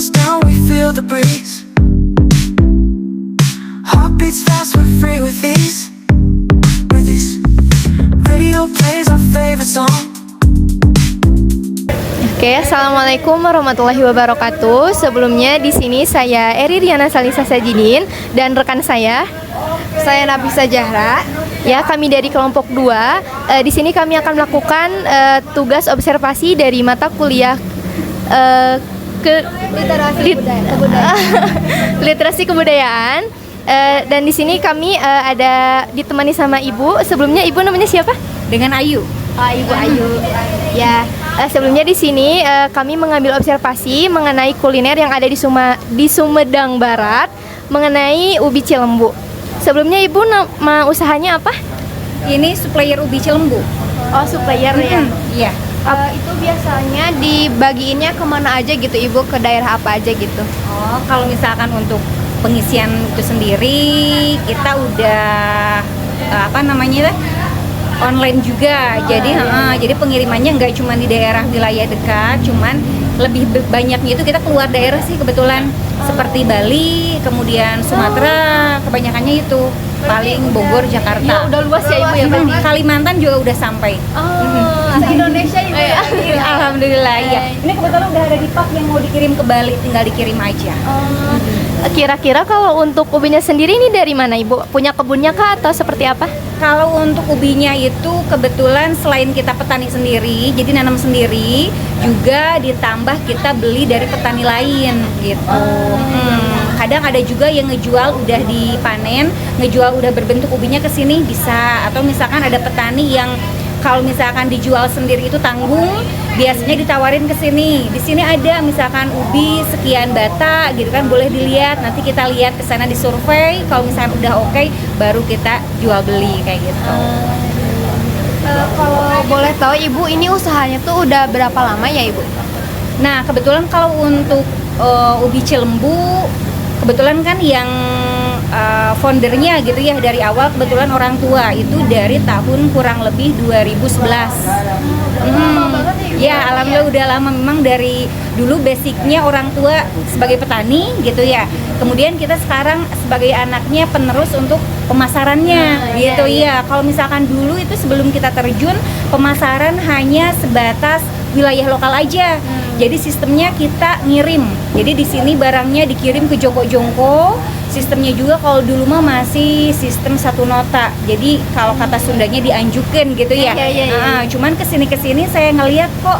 windows down, we feel the breeze. Heartbeats fast, we're free with ease. Radio plays our favorite song. Oke, assalamualaikum warahmatullahi wabarakatuh. Sebelumnya di sini saya Eri Riana Salisa Sajidin dan rekan saya Nafisa Zahra. Ya, kami dari kelompok 2. Di sini kami akan melakukan tugas observasi dari mata kuliah literasi kebudayaan. Dan di sini kami ada ditemani sama ibu. Sebelumnya ibu namanya siapa? Dengan Ayu. Oh, Ibu Ayu. Ya, sebelumnya di sini kami mengambil observasi mengenai kuliner yang ada di Sumedang Barat mengenai ubi cilembu. Sebelumnya ibu nama usahanya apa? Ini supplier ubi cilembu. Oh, supplier ya. Iya. Itu biasanya dibagiinnya kemana aja gitu ibu, ke daerah apa aja gitu? Oh, kalau misalkan untuk pengisian itu sendiri kita udah online juga. Jadi pengirimannya nggak cuma di daerah wilayah dekat, cuman lebih banyaknya itu kita keluar daerah sih kebetulan. Seperti Bali, kemudian Sumatera, kebanyakannya itu paling Bogor, Jakarta. Ya udah luas ya ibu ya berarti. Kalimantan juga udah sampai. Indonesia ibu ya. Alhamdulillah ya. Ini kebetulan udah ada di pak yang mau dikirim ke Bali, tinggal dikirim aja. Kira-kira kalau untuk ubinya sendiri ini dari mana ibu? Punya kebunnya kah atau seperti apa? Kalau untuk ubinya itu kebetulan selain kita petani sendiri, jadi nanam sendiri, juga ditambah kita beli dari petani lain gitu. Kadang ada juga yang ngejual udah dipanen, ngejual udah berbentuk ubinya ke sini bisa. Atau misalkan ada petani yang kalau misalkan dijual sendiri itu tanggung, biasanya ditawarin ke sini. Di sini ada misalkan ubi sekian bata gitu kan, boleh dilihat. Nanti kita lihat ke sana disurvei, kalau misalkan udah oke, baru kita jual beli kayak gitu. Kalau boleh tahu ibu ini usahanya tuh udah berapa lama ya ibu? Nah, kebetulan kalau untuk ubi cilembu, kebetulan kan yang foundernya gitu ya dari awal kebetulan orang tua itu dari tahun kurang lebih 2011. Ya, alhamdulillah udah lama, memang dari dulu basicnya orang tua sebagai petani gitu ya. Kemudian kita sekarang sebagai anaknya penerus untuk pemasarannya gitu ya. Kalau misalkan dulu itu sebelum kita terjun, pemasaran hanya sebatas wilayah lokal aja. Jadi sistemnya kita ngirim. Jadi di sini barangnya dikirim ke jongkok-jongkok. Sistemnya juga kalau dulu mah masih sistem satu nota. Jadi kalau kata Sundanya dianjukin gitu ya. Cuman kesini saya ngeliat kok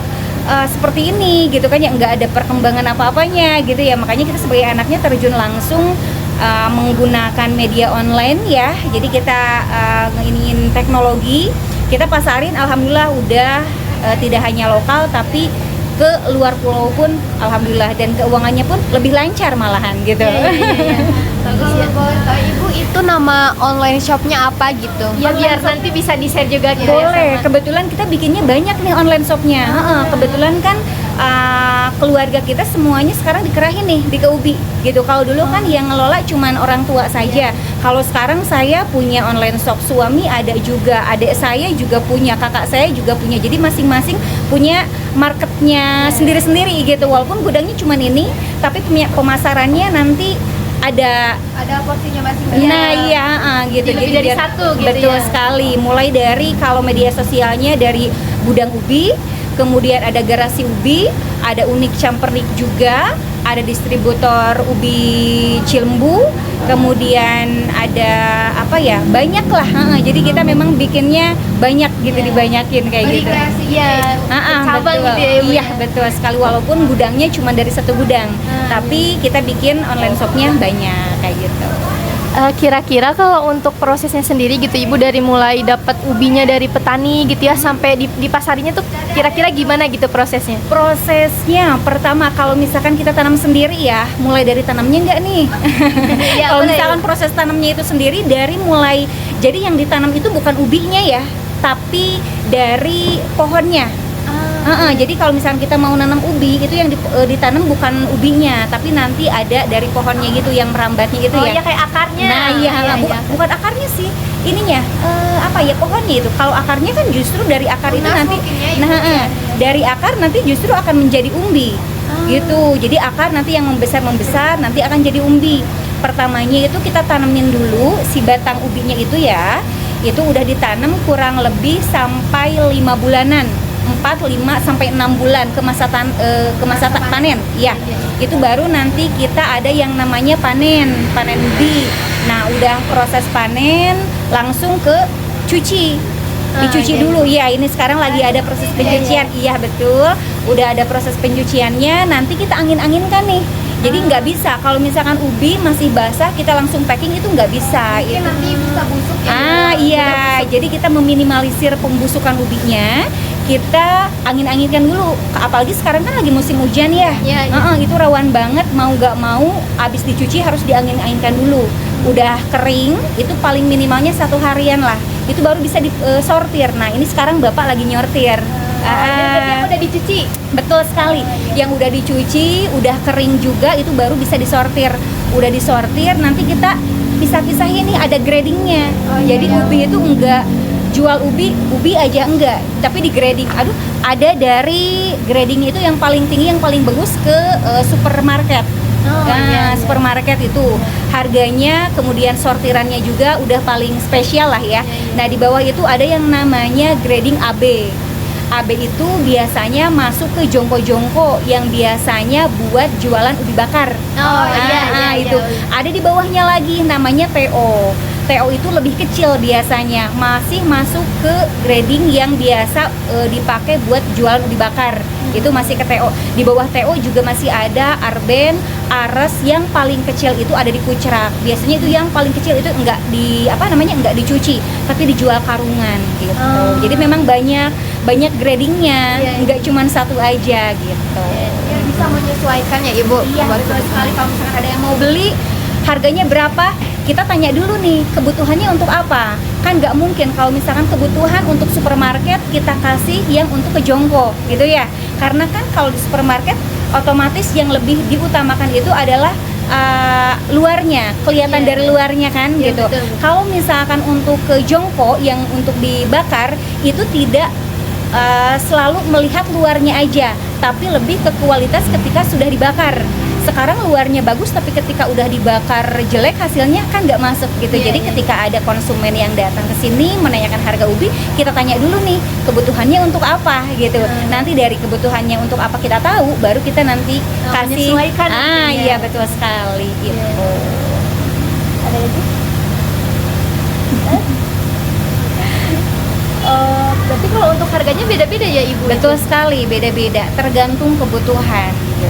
seperti ini gitu kan, ya nggak ada perkembangan apa-apanya gitu ya. Makanya kita sebagai anaknya terjun langsung menggunakan media online ya. Jadi kita ngeiniin teknologi, kita pasarin, alhamdulillah udah tidak hanya lokal tapi ke luar pulau pun alhamdulillah, dan keuangannya pun lebih lancar malahan gitu. Kalau ibu itu nama online shopnya apa gitu? Ya biar nanti bisa di-share juga gitu. Boleh, kebetulan kita bikinnya banyak nih online shopnya. Kebetulan kan keluarga kita semuanya sekarang dikerahin nih di Keubi gitu. Kalau dulu kan yang ngelola cuman orang tua saja. Kalau sekarang saya punya online shop, suami ada juga, adik saya juga punya, kakak saya juga punya. Jadi masing-masing punya marketnya sendiri-sendiri gitu. Walaupun gudangnya cuman ini, tapi pemasarannya nanti ada porsinya masing-masing. Nah iya, gitu. Jadi dari satu gitu. Betul ya. sekali. Mulai dari kalau media sosialnya dari gudang ubi, kemudian ada garasi ubi, ada unik campernik juga, ada distributor ubi cilembu, kemudian ada banyak lah. Jadi kita memang bikinnya banyak gitu, dibanyakin kayak gitu. Kreasi ya. Cabang betul. gitu ya ibu. Iya, betul sekali, walaupun gudangnya cuma dari satu gudang, tapi kita bikin online shopnya banyak kayak gitu. Kira-kira kalau untuk prosesnya sendiri gitu ibu, dari mulai dapat ubinya dari petani gitu ya sampai dipasarinya tuh kira-kira gimana gitu prosesnya? Prosesnya pertama kalau misalkan kita tanam sendiri ya, mulai dari tanamnya enggak nih? Ya, kalau boleh. misalkan proses tanamnya itu sendiri dari mulai, jadi yang ditanam itu bukan ubinya ya, tapi dari pohonnya. Jadi kalau misalnya kita mau nanam ubi itu yang ditanam bukan ubinya, tapi nanti ada dari pohonnya gitu yang merambatnya gitu ya. Oh ya, kayak akarnya. Nah iya, bukan akarnya sih, ininya pohonnya itu. Kalau akarnya kan justru dari akar itu nanti. dari akar nanti justru akan menjadi umbi. Gitu. Jadi akar nanti yang membesar nanti akan jadi umbi. Pertamanya itu kita tanemin dulu si batang ubinya itu ya. Itu udah ditanam kurang lebih sampai 5 bulanan. 4, 5 sampai 6 bulan ke masa panen. Ya. Itu baru nanti kita ada yang namanya panen ubi. Nah, udah proses panen langsung ke cuci. Dicuci dulu ya, ini sekarang lagi ada proses pencucian. Iya betul, udah ada proses pencuciannya, nanti kita angin-anginkan nih. Jadi nggak bisa kalau misalkan ubi masih basah kita langsung packing, itu nggak bisa. Mungkin nanti bisa busuk ya. Iya, jadi kita meminimalisir pembusukan ubinya, kita angin-anginkan dulu. Apalagi sekarang kan lagi musim hujan ya. Iya. Itu rawan banget, mau nggak mau abis dicuci harus diangin-anginkan dulu. Udah kering, itu paling minimalnya 1 harian lah. Itu baru bisa disortir. Nah, ini sekarang Bapak lagi nyortir. Yang udah dicuci. Betul sekali. Yang udah dicuci, udah kering juga, itu baru bisa disortir. Udah disortir, nanti kita pisah-pisahin nih, ada gradingnya. Jadi ubi itu enggak jual ubi aja enggak, tapi di grading. Ada dari grading itu yang paling tinggi, yang paling bagus ke supermarket. Supermarket itu harganya, kemudian sortirannya juga udah paling spesial lah ya. Nah, di bawah itu ada yang namanya grading AB. AB itu biasanya masuk ke jongko-jongko yang biasanya buat jualan ubi bakar. Itu. Ada di bawahnya lagi namanya TO. TO itu lebih kecil biasanya, masih masuk ke grading yang biasa dipakai buat jualan ubi bakar. Itu masih ke TO. Di bawah TO juga masih ada Arben, Ares, yang paling kecil itu ada di Kucerak. Biasanya itu yang paling kecil itu enggak dicuci, tapi dijual karungan gitu. Jadi memang banyak gradingnya, enggak cuma satu aja gitu. Biar bisa menyesuaikan ya Ibu. Iya, betul sekali. Kalau misalkan ada yang mau beli, harganya berapa? Kita tanya dulu nih, kebutuhannya untuk apa? Kan nggak mungkin kalau misalkan kebutuhan untuk supermarket kita kasih yang untuk ke jongko gitu ya. Karena kan kalau di supermarket otomatis yang lebih diutamakan itu adalah luarnya, kelihatan dari luarnya kan gitu. Kalau misalkan untuk ke jongko yang untuk dibakar itu tidak selalu melihat luarnya aja, tapi lebih ke kualitas ketika sudah dibakar. Sekarang luarnya bagus, tapi ketika udah dibakar jelek, hasilnya kan nggak masuk gitu. Jadi ketika ada konsumen yang datang ke sini menanyakan harga ubi, kita tanya dulu nih kebutuhannya untuk apa gitu. Nanti dari kebutuhannya untuk apa kita tahu, baru kita nanti kasih. Iya betul sekali gitu. Ada lagi? Berarti kalau untuk harganya beda-beda ya Ibu? Betul sekali, beda-beda, tergantung kebutuhan gitu.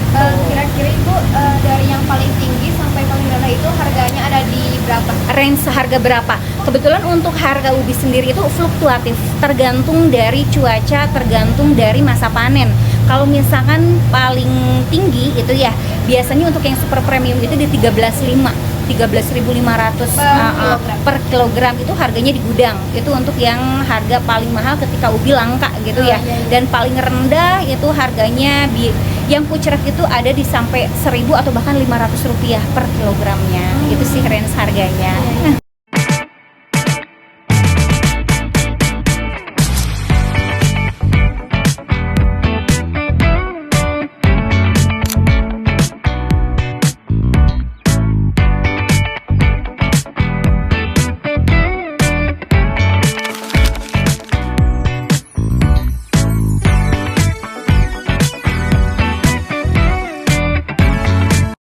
Kira-kira Ibu dari yang paling tinggi sampai paling rendah itu harganya ada di berapa? Range harga berapa? Kebetulan untuk harga ubi sendiri itu fluktuatif, tergantung dari cuaca, tergantung dari masa panen. Kalau misalkan paling tinggi itu ya biasanya untuk yang super premium itu di 13.500 per kilogram itu harganya di gudang. Itu untuk yang harga paling mahal ketika ubi langka gitu ya. Dan paling rendah itu harganya yang Kucerak itu ada di sampai 1.000 atau bahkan 500 rupiah per kilogramnya. Itu sih range harganya.